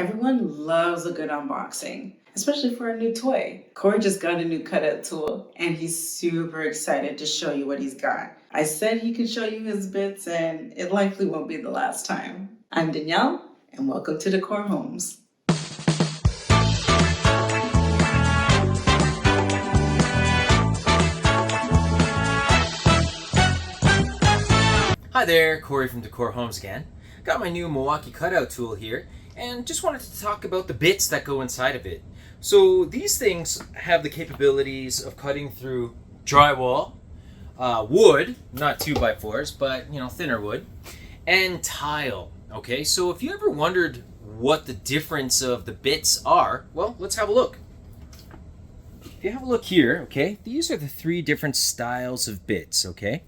Everyone loves a good unboxing, especially for a new toy. Corey just got a new cutout tool and he's super excited to show you what he's got. I said he could show you his bits and it likely won't be the last time. I'm Danielle and welcome to De-cor Homes. Hi there, Corey from De-cor Homes again. Got my new M18 Cut Out Tool here and just wanted to talk about the bits that go inside of it. So these things have the capabilities of cutting through drywall, wood, not 2x4s, but thinner wood, and tile. Okay, so if you ever wondered what the difference of the bits are, well, let's have a look. If you have a look here, okay, these are the three different styles of bits, okay?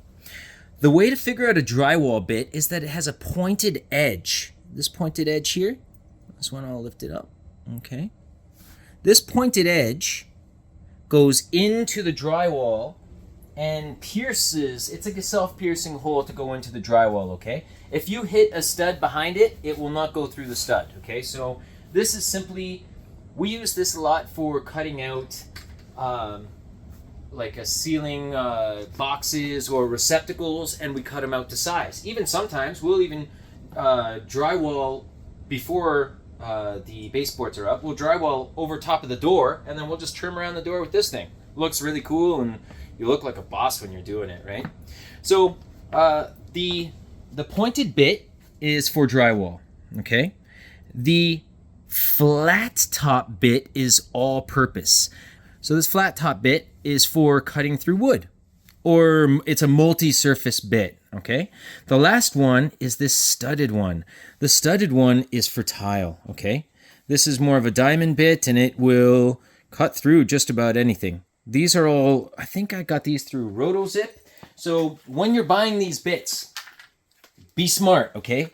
The way to figure out a drywall bit is that it has a pointed edge. This pointed edge here, this one I'll lift it up, okay? This pointed edge goes into the drywall and pierces, it's like a self-piercing hole to go into the drywall, okay? If you hit a stud behind it, it will not go through the stud, okay? So this is simply, we use this a lot for cutting out like a ceiling boxes or receptacles, and we cut them out to size. Even sometimes we'll even drywall before the baseboards are up. We'll drywall over top of the door, and then we'll just trim around the door with this thing. Looks really cool, and you look like a boss when you're doing it, right? So the pointed bit is for drywall, okay? The flat top bit is all purpose. So this flat top bit is for cutting through wood, or it's a multi-surface bit, okay? The last one is this studded one. The studded one is for tile, okay? This is more of a diamond bit, and it will cut through just about anything. These are all, I think I got these through RotoZip. So when you're buying these bits, be smart, okay?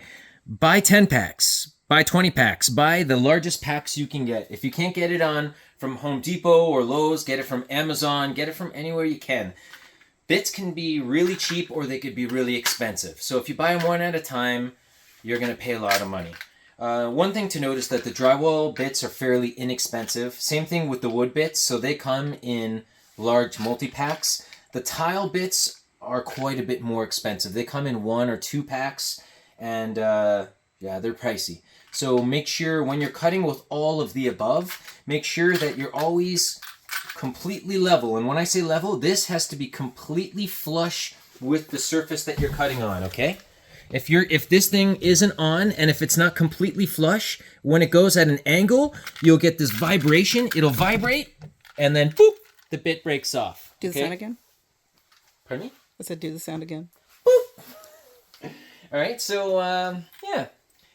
Buy 10 packs, buy 20 packs, buy the largest packs you can get. If you can't get it from Home Depot or Lowe's, get it from Amazon, get it from anywhere you can. Bits can be really cheap or they could be really expensive. So if you buy them one at a time, you're going to pay a lot of money. One thing to note is that the drywall bits are fairly inexpensive. Same thing with the wood bits, so they come in large multi-packs. The tile bits are quite a bit more expensive. They come in 1 or 2 packs, and yeah, they're pricey. So make sure when you're cutting with all of the above, make sure that you're always completely level. And when I say level, this has to be completely flush with the surface that you're cutting on, okay? If this thing isn't on and if it's not completely flush, when it goes at an angle, you'll get this vibration. It'll vibrate, and then boop, the bit breaks off. Do the sound again? Pardon me? I said do the sound again. Boop. All right, so yeah.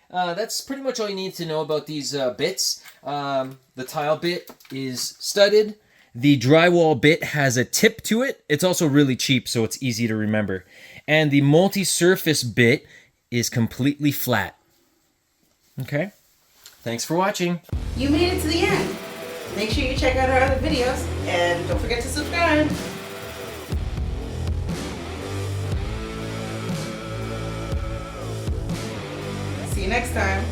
That's pretty much all you need to know about these bits. The tile bit is studded. The drywall bit has a tip to it. It's also really cheap, so it's easy to remember. And the multi-surface bit is completely flat. Okay? Thanks for watching. You made it to the end. Make sure you check out our other videos and don't forget to subscribe. See you next time.